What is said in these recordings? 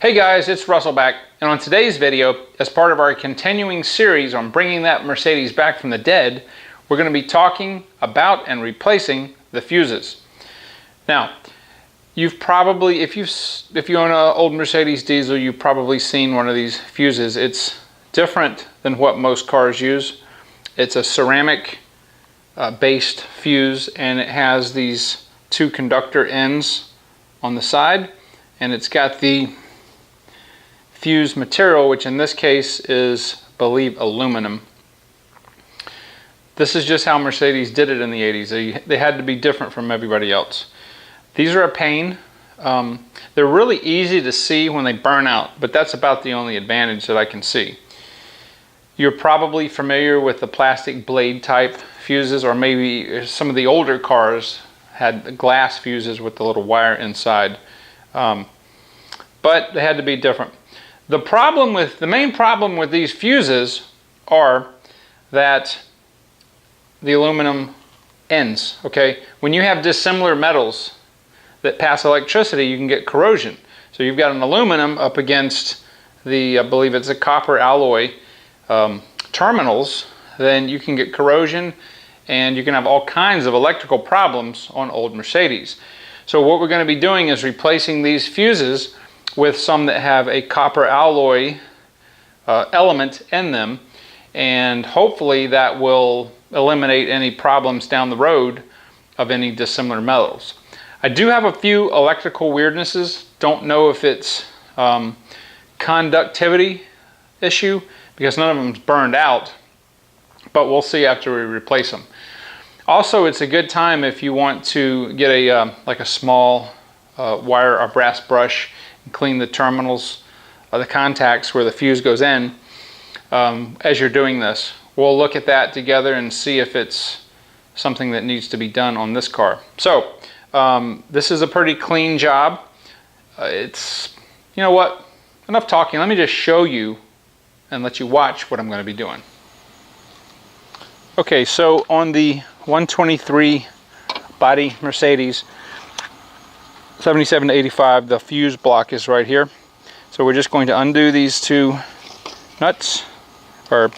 Hey guys, it's Russell back, and on today's video, as part of our continuing series on bringing that Mercedes back from the dead, we're going to be talking about and replacing the fuses. Now, you've probably, if you own an old Mercedes diesel, you've probably seen one of these fuses. It's different than what most cars use. It's a ceramic based fuse, and it has these two conductor ends on the side, and it's got the fuse material, which in this case is, I believe, aluminum. This is just how Mercedes did it in the 80s. They had to be different from everybody else. These are a pain. They're really easy to see when they burn out, but that's about the only advantage that I can see. You're probably familiar with the plastic blade type fuses, or maybe some of the older cars had glass fuses with the little wire inside. But they had to be different. The main problem with these fuses are that the aluminum ends, okay? When you have dissimilar metals that pass electricity, you can get corrosion. So you've got an aluminum up against the, I believe it's a copper alloy terminals, then you can get corrosion and you can have all kinds of electrical problems on old Mercedes. So what we're going to be doing is replacing these fuses with some that have a copper alloy element in them, and hopefully that will eliminate any problems down the road of any dissimilar metals. I do have a few electrical weirdnesses. Don't know if it's conductivity issue, because none of them's burned out, but we'll see after we replace them. Also, it's a good time if you want to get a like a small wire or brass brush and clean the terminals, the contacts where the fuse goes in as you're doing this. We'll look at that together and see if it's something that needs to be done on this car. So this is a pretty clean job. It's, you know what, enough talking. Let me just show you and let you watch what I'm going to be doing. Okay, so on the 123 body Mercedes 77 to 85, the fuse block is right here. So we're just going to undo these two nuts, or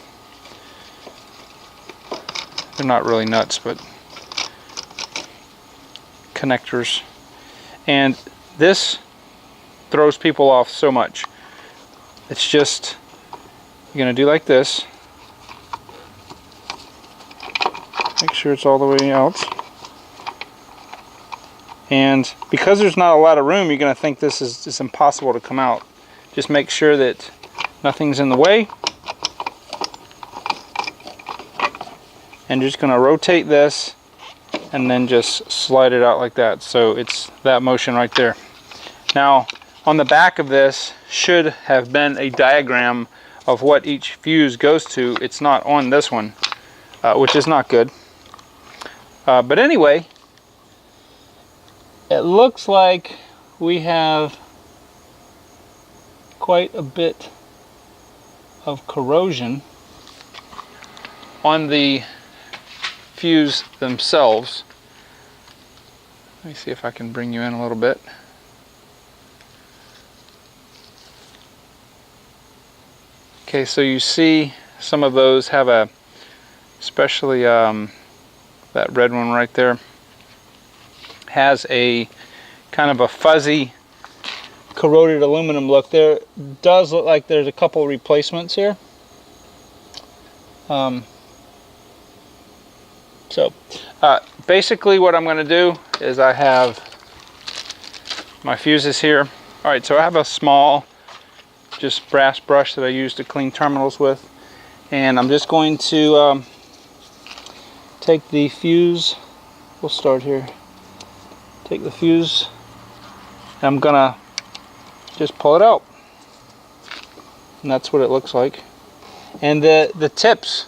they're not really nuts, but connectors. And this throws people off so much. It's just, you're going to do like this. Make sure it's all the way out. And because there's not a lot of room, you're going to think this is just impossible to come out. Just make sure that nothing's in the way. And you're just going to rotate this and then just slide it out like that. So it's that motion right there. Now, on the back of this should have been a diagram of what each fuse goes to. It's not on this one, which is not good. But anyway, it looks like we have quite a bit of corrosion on the fuse themselves. Let me see if I can bring you in a little bit. Okay, so you see some of those have a, especially that red one right there, has a kind of a fuzzy corroded aluminum look. There does look like there's a couple replacements here. Basically what I'm going to do is I have my fuses here. Alright, so I have a small just brass brush that I use to clean terminals with, and I'm just going to take the fuse. We'll start here. Take the fuse, and I'm gonna just pull it out, and that's what it looks like. And the tips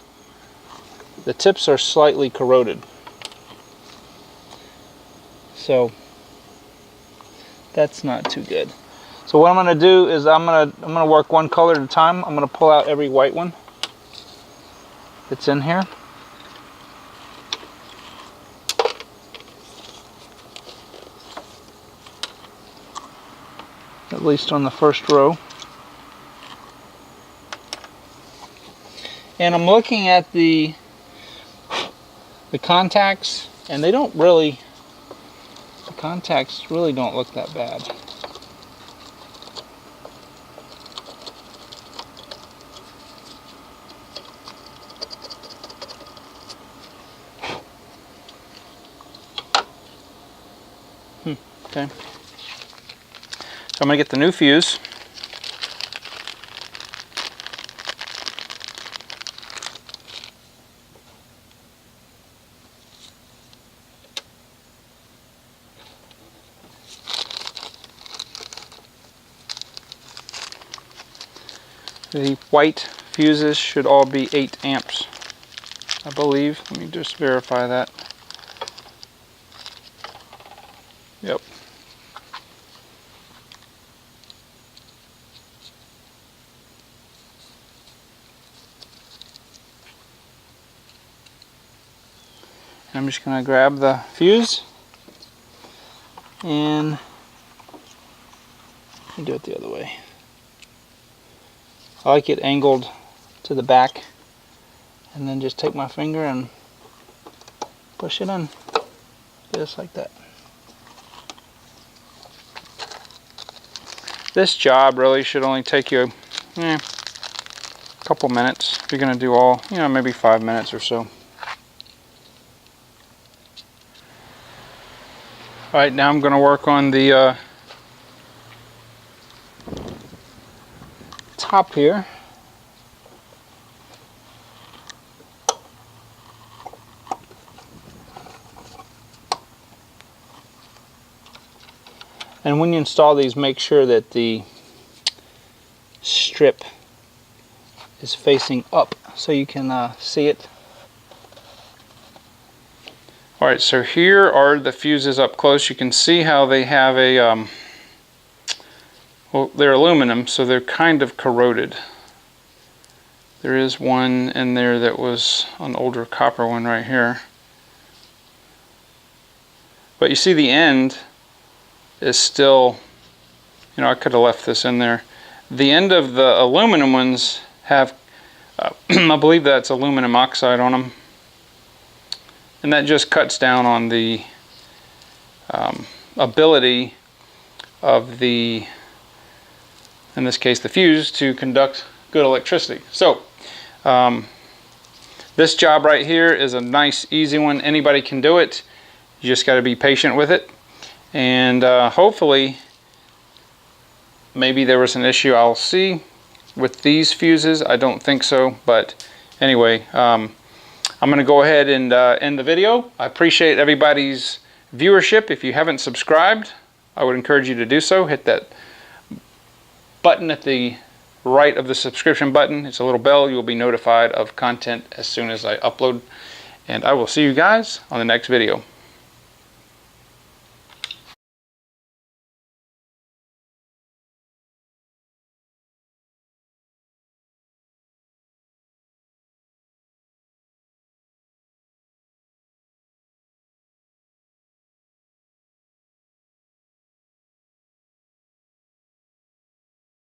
are slightly corroded, so that's not too good. So what I'm gonna do is I'm gonna work one color at a time. I'm gonna pull out every white one that's in here. at least on the first row. And I'm looking at the contacts, and they don't really, the contacts really don't look that bad. Okay. So I'm going to get the new fuse. The white fuses should all be 8 amps, I believe. Let me just verify that. Yep. I'm just going to grab the fuse and do it the other way. I like it angled to the back, and then just take my finger and push it in, just like that. This job really should only take you a couple minutes. If you're going to do all, maybe 5 minutes or so. Alright, now I'm going to work on the top here. And when you install these, make sure that the strip is facing up so you can see it. Alright, so here are the fuses up close. You can see how they have a, well, they're aluminum, so they're kind of corroded. There is one in there that was an older copper one right here. But you see the end is still, I could have left this in there. The end of the aluminum ones have, I believe that's aluminum oxide on them. And that just cuts down on the ability of the, in this case, the fuse to conduct good electricity. So this job right here is a nice, easy one. Anybody can do it. You just got to be patient with it. And hopefully, maybe there was an issue I'll see with these fuses. I don't think so. But anyway, I'm going to go ahead and end the video. I appreciate everybody's viewership. If you haven't subscribed, I would encourage you to do so. Hit that button at the right of the subscription button. It's a little bell. You'll be notified of content as soon as I upload. And I will see you guys on the next video.